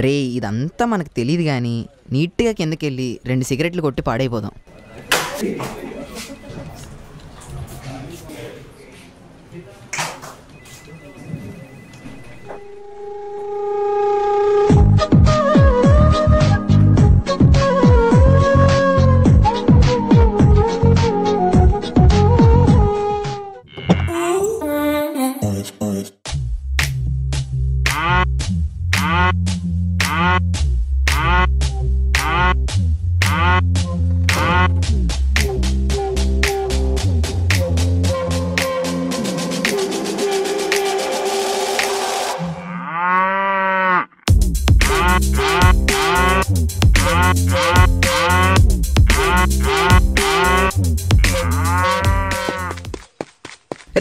రే ఇదంతా మనకు తెలియదు కానీ నీట్గా కిందకెళ్ళి 2 సిగరెట్లు కొట్టి పాడైపోదాం.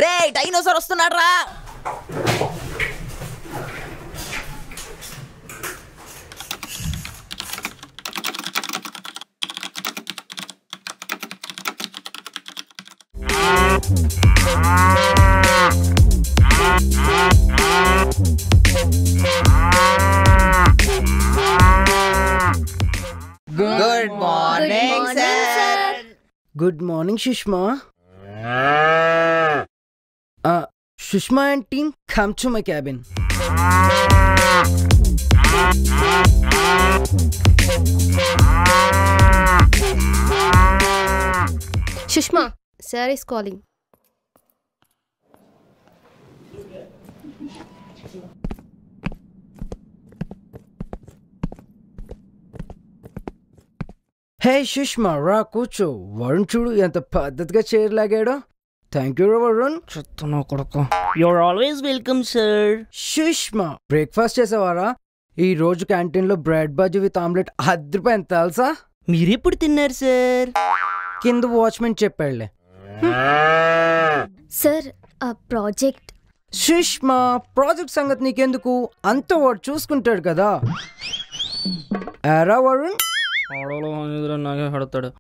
రే డైనోసార్ వస్తున్నాడు రా. Good morning sir. Good morning Sushma. Sushma and team, come to my cabin. Sushma, sir is calling. Hey Sushma, రా కూర్చో. వరుణ్ చూడు ఎంత పద్ధతిగా చైర్ లాగాడో. Thank you Varun. చెత్తనా కొడుకు. You're always welcome, sir. Sushma, breakfast చేసావారా? ఈ రోజు క్యాంటీన్ లో బ్రెడ్ బజ్జీ విత్ ఆమ్లెట్ ₹10 తెలుసా? మీరెప్పుడు తిన్నారు సార్? కింద వాచ్మెన్ చెప్పాడులే. సార్ ఆ ప్రాజెక్ట్. సుష్మా, ప్రాజెక్ట్ సంగతి నీకెందుకు? అంత వాడు చూసుకుంటాడు కదా. ఎరా వరుణ్? నాకే పడతాడు.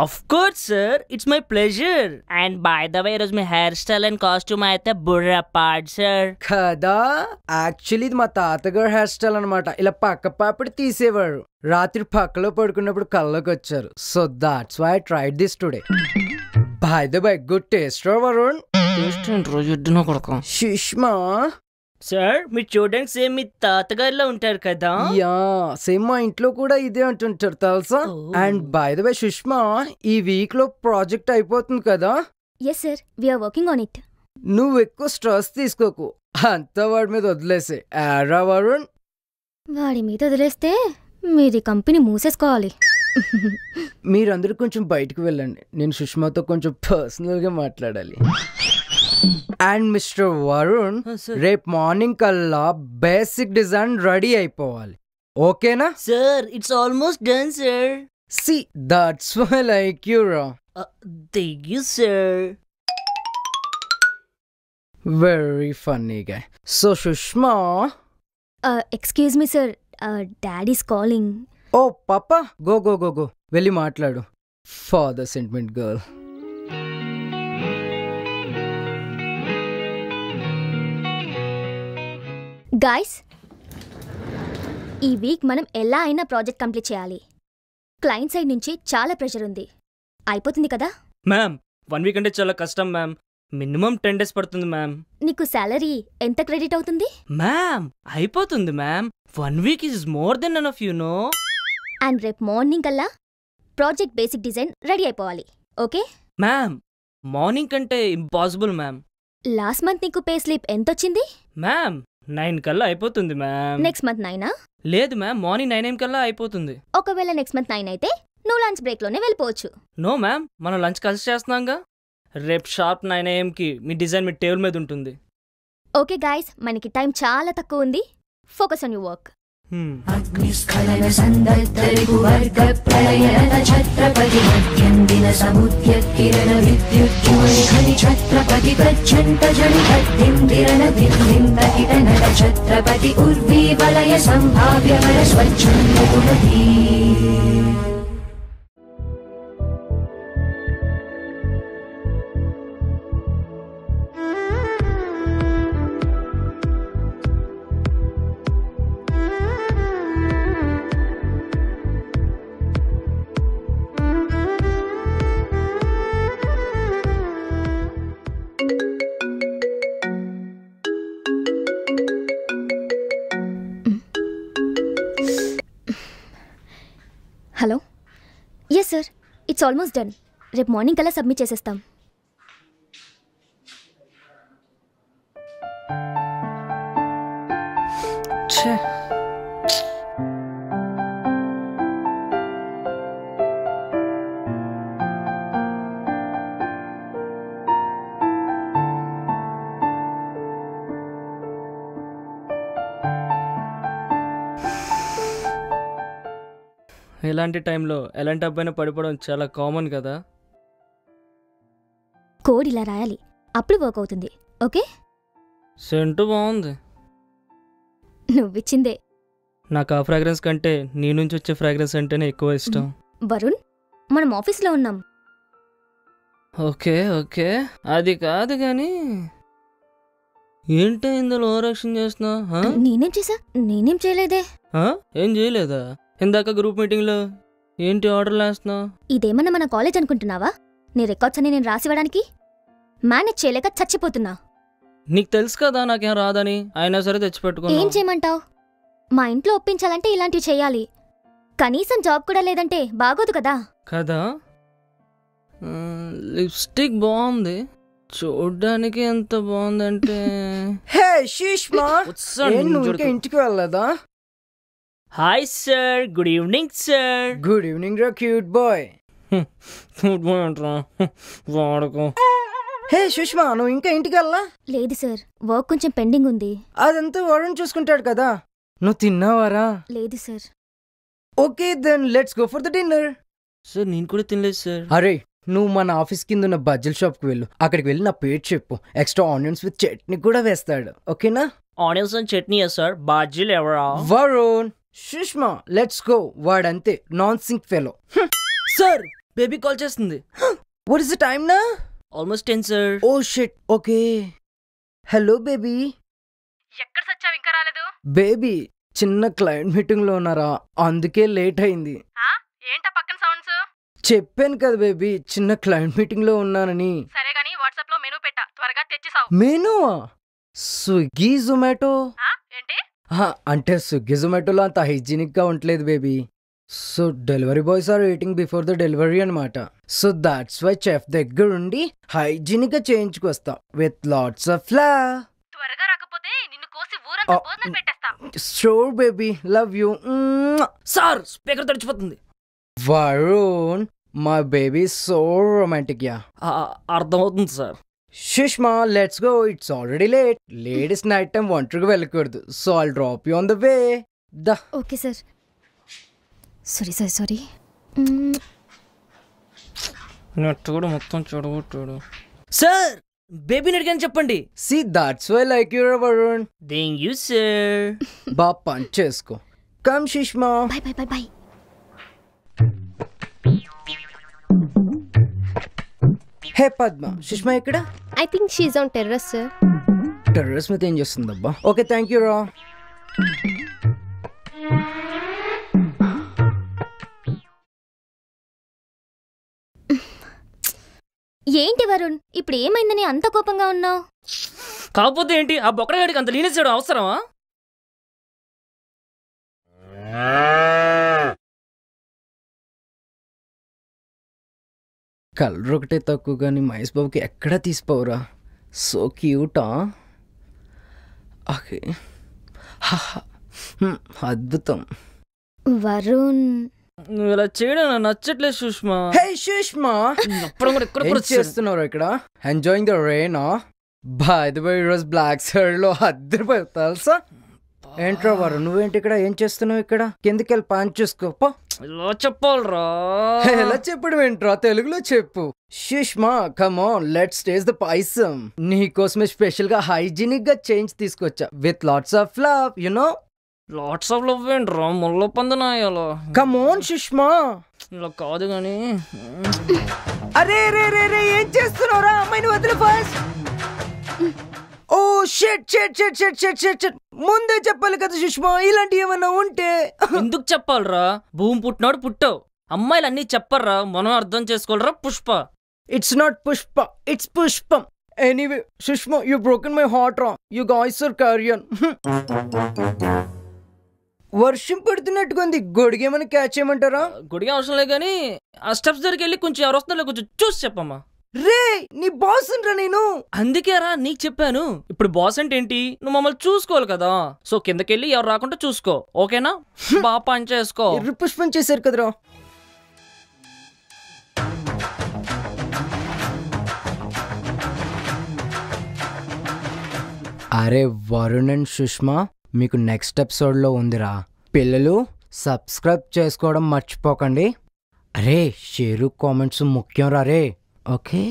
Of course, sir. It's my pleasure. And by the way, my hairstyle and costume అయితే బుర్ర పాడ్ సార్. కదా, యాక్చువల్లీ ఇది మా తాతగారు హెయిర్ స్టైల్ అనమాట. ఇలా పక్క పాపిడి తీసేవారు. రాత్రి పక్కలో పడుకున్నప్పుడు కళ్ళకి వచ్చారు. So that's why I tried this today. By the by, good taste Varun. రోజు కొడుకు. సుష్మా సార్, మీరు చూడడానికి సేమ్ మీ తాతగారిలో ఉంటారు కదా. యా, సేమ్ మా ఇంట్లో కూడా ఇదే అంటుంటారు తెలుసా. అండ్ బై ద వే సుష్మా, ఈ వీక్ లో ప్రాజెక్ట్ అయిపోతుంది కదా. yes sir, we are working on it. నువ్వు ఎక్కువ స్ట్రెస్ తీసుకోకు, అంతా వాడి మీద వదిలేసే. ఎరా వరుణ్? వాడి మీద వదిలేస్తే మీది కంపెనీ మూసేసుకోవాలి. మీరందరూ కొంచెం బయటకు వెళ్ళండి, నేను సుష్మాతో కొంచెం పర్సనల్ గా మాట్లాడాలి. అండ్ మిస్టర్ వరుణ్, రేపు మార్నింగ్ కల్లా బేసిక్ డిజైన్ రెడీ అయిపోవాలి, ఓకేనా? Sir, it's almost done sir. See that's why like you రా. Thank you sir. Very funny గా. So Sushma. Excuse me sir, daddy is calling. Oh papa, go go go go, వెళ్ళి మాట్లాడు. Father sentiment girl. Guys, ఈ week మనం ఎలా అయినా project complete చేయాలి. Client side నుంచి చాలా ప్రెషర్ ఉంది. అయిపోతుంది కదా మ్యామ్? 1 వీక్ అంటే చాలా కష్టం మ్యామ్. మినిమం 10 days పడుతుంది మ్యామ్. నీకు సాలరీ ఎంత క్రెడిట్ అవుతుంది? మ్యామ్, అయిపోతుంది ma'am. 1 week is more than enough, you know. And రేపు మార్నింగ్ కల్లా ప్రాజెక్ట్ బేసిక్ డిజైన్ రెడీ అయిపోవాలి, ఓకే? మ్యామ్, మార్నింగ్ కంటే ఇంపాసిబుల్ మ్యామ్. లాస్ట్ మంత్ నీకు పే స్లిప్ ఎంతొచ్చింది? మ్యామ్, 9 కల్లా అయిపోతుంది మ్యామ్. Next month 9? లేదు మ్యామ్, మార్నింగ్ 9 AM కల్లా అయిపోతుంది. ఒకవేళ నెక్స్ట్ మంత్ 9 అయితే నువ్వు లంచ్ బ్రేక్ లోనే వెళ్ళిపోవచ్చు. నో మ్యామ్, మనం లంచ్ కలిసి చేస్తున్నాంగా. రేపు షార్ప్ 9 AM కి మీ డిజైన్ మీ టేబుల్ మీద ఉంటుంది. ఓకే గాయ్స్, మనకి టైం చాలా తక్కువ ఉంది. Focus on your work. అగ్నిస్ఖలన సందర్తరిపువర్గ ప్రళయన ఛత్రపతి మధ్యందిన సముద్య కిరణ విద్యుజ్జ్వలి ఖని ఛత్రపతి గచ్చంత జని కద్దిందిరన దిందింద కిటనల ఛత్రపతి ఉర్వీ వలయ సంభావ్య వర స్వచ్ఛంద గుణదీ. It's almost done. రేపు మార్నింగ్ కల్లా సబ్మిట్ చేసేస్తాం. ఇలాంటి టైంలో ఎలాంటి అబ్బాయినా పడిపోవడం చాలా కామన్ కదా. కోడ్ ఇలా రాయాలి, అప్పుడు వర్క్ అవుతుంది. ఓకే, సెంటు బాగుంది. నువ్విచ్చిందే. నాకు ఆ ఫ్రాగ్రెన్స్ కంటే నీ నుంచి వచ్చే ఫ్రాగ్రెన్స్ అంటేనే ఎక్కువ ఇష్టం. వరుణ్, మనం ఆఫీస్లో ఉన్నాం. ఓకే ఓకే, అది కాదు కానీ ఏంటో ఇందులో ఓవరాక్షన్ చేస్తున్నా? నేనేం చేసా? నేనేం చేయలేదే. ఏం చేయలేదా? ఇందాక గ్రూప్ మీటింగ్లో ఏంటి ఆర్డర్లు వేస్తున్నావు? ఇదేమన్నా మన కాలేజ్ అనుకుంటున్నావా? నీ రికార్డ్స్ అని నేను రాసివ్వడానికి మేనేజ్ చేయలేక చచ్చిపోతున్నా. నీకు తెలుసు కదా నాకేం రాదని, అయినా సరే ఏం తెచ్చిపెట్టుకున్నా. చేయమంటావ్? మా ఇంట్లో ఒప్పించాలంటే ఇలాంటివి చెయ్యాలి. కనీసం జాబ్ కూడా లేదంటే బాగోదు కదా. కదా. లిప్స్టిక్ బాగుంది, చూడ్డానికి ఎంత బాగుందంటే. హే సుష్మా, నువ్వు ఇంకా ఇంటికి వెళ్ళదా? Hi sir, good evening sir. Good evening రా క్యూట్ బాయ్. గుడ్ బాయ్ అంటారా వాడుకో. హే సుష్మా, నువ్వు ఇంకా ఇంటికి వెళ్ళా? లేదు సార్, వర్క్ కొంచెం పెండింగ్ ఉంది. అదంతా వరుణ్ చూసుకుంటాడు కదా. నువ్వు తిన్నావారా? లేదు sir. Okay then let's go for the dinner. Sir నేను కూడా తినలేదు సార్. అరే, నువ్వు మన ఆఫీస్ కింద ఉన్న బజ్జల్ షాప్కి వెళ్ళు. అక్కడికి వెళ్ళి నా పేరు చెప్పు, ఎక్స్ట్రా ఆనియన్స్ విత్ చట్నీ కూడా వేస్తాడు. ఓకేనా? Onions and chutney sir. బాజీలు ఎవరా? Varun, Sushma let's go. వాడంతే non sync fellow. Sir baby call చేస్తుంది. వాట్ ఇస్ ద టైమ్ నా? Almost 10 sir. Oh shit. Okay, hello baby. ఎక్కడ సచ్చావు ఇంకా రాలేదు? బేబీ, చిన్న క్లయింట్ మీటింగ్ లో ఉన్నారా, అందుకే లేట్ అయింది. ఏంటా పక్కన సౌండ్స్? చెప్పాను కదా బేబీ, చిన్న క్లయింట్ మీటింగ్ లో ఉన్నానని. సరే గానీ వాట్సాప్ లో మెనూ పెట్టా, త్వరగా తెచ్చిసావు. మెనూవా? స్విగ్గీ జొమాటో? ఏంటి? అంటే స్విగ్గీ జొమాటోలో అంత హైజీనిక్ గా ఉండలేదు baby. So delivery boys are waiting before the delivery అనమాట. సో దాట్స్ వై చెఫ్ దగ్గర ఉండి హైజీనిక్ గా చేయించుకొస్తాం విత్ లాట్స్ ఆఫ్ ఫ్లవర్. త్వరగా రాకపోతే నిన్ను కోసి ఊరంతా భోజనం పెట్టేస్తా. Sure baby, love you. Sir speaker తడిచిపోతుంది. Varun, my baby so romantic. Yeah, అర్థమవుతుంది sir. Sushma let's go, it's already late. Ladies night time ఒంటరిగా వెళ్ళకూడదు. So I'll drop you on the way. The okay sir. Sorry sir, sorry. Net కూడా మొత్తం చెడగొట్టాడు. Sir బేబీని అడిగాను చెప్పండి. See that's why like you Varun. Thank you sir. బా punch చేసుకో. Come Sushma. Bye bye bye bye. Hey Padma, Sushma ఎక్కడ? I think she's on terrace, sir. Terrace మీద ఏం చేస్తుందబ్బా? ఓకే థ్యాంక్ యూ రా. ఏంటి వరుణ్, ఇప్పుడు ఏమైందని అంత కోపంగా ఉన్నావు? కాకపోతే ఏంటి, ఆ బొక్కడగాడికి అంత లీనేసాడు అవసరమా? కలర్ ఒకటే తక్కువ కానీ మహేష్ బాబుకి ఎక్కడా తీసిపోవురా. సో క్యూటా. ఓకే, అద్భుతం. వరుణ్, నువ్వు ఇలా చేయడం నాకు నచ్చట్లేదు సుష్మా. హే సుష్మా, అప్పుడు కూడా ఇక్కడ కూడా చేస్తున్నారు ఇక్కడ? ఎంజాయింగ్ ద రేనా? బై ద వే ఈరోజు బ్లాక్ సైడ్ లో అద్దరిపోయి తెలుసా? ఏంట్రా వారు, నువ్వేంటి ఇక్కడ? ఏం చేస్తున్నావు ఇక్కడ? కిందకి వెళ్ళి పాన్ చూసుకో. ఇలా చెప్పాలరా. ఎలా చెప్పడం ఏంట్రా, తెలుగులో చెప్పు. Sushma come on, let's taste the payasam. నీకోసమే స్పెషల్ గా హైజీనిక్ గా చేంజ్ తీసుకొచ్చా with lots of love, you know. Lots of love ఏంట్రా, ముళ్ళ పందనాయాలో. Come on Sushma. ఇలా కాదు గాని. అరే రే రే రే, ఏం చేస్తున్నావురా? అమ్మాయిని వదిలి first. Oh shit shit shit shit shit shit shit. ముందే చెప్పాలి కదా సుష్మా, ఇలాంటి ఏమన్నా ఉంటే. ఎందుకు చెప్పాలరా? భూమి పుట్టినాడు పుట్టావు. అమ్మాయిలు అన్నీ చెప్పర్రా, మనం అర్థం చేసుకోవాలరా. Pushpa. It's not Pushpa, it's pushpam. Anyway Sushma, you broken my heart రా. You guys are carrying. వర్షం పడుతున్నట్టుగా ఉంది, గొడిగేమైనా క్యాచ్ చేయమంటారా? గుడిగా అవసరం లేదు కానీ ఆ స్టెప్స్ దగ్గరికి వెళ్ళి కొంచెం ఎవరు వస్తున్నారో కొంచెం చూసి చెప్పమ్మా. రే నీ బాస్ రా నేను. అందుకేరా నీకు చెప్పాను. ఇప్పుడు బాస్ అంటే ఏంటి, నువ్వు మమ్మల్ని చూసుకోవాలి కదా. సో కిందకెళ్ళి ఎవరు రాకుండా చూసుకో, ఓకేనా? బాగా పని చేసుకో. ఎర్ర పుష్పం చేశారు కదరా. అరే వరుణ్ అండ్ సుష్మా, మీకు నెక్స్ట్ ఎపిసోడ్లో ఉందిరా. పిల్లలు సబ్స్క్రైబ్ చేసుకోవడం మర్చిపోకండి. అరే షేరు కామెంట్స్ ముఖ్యం రా రే. ఓకే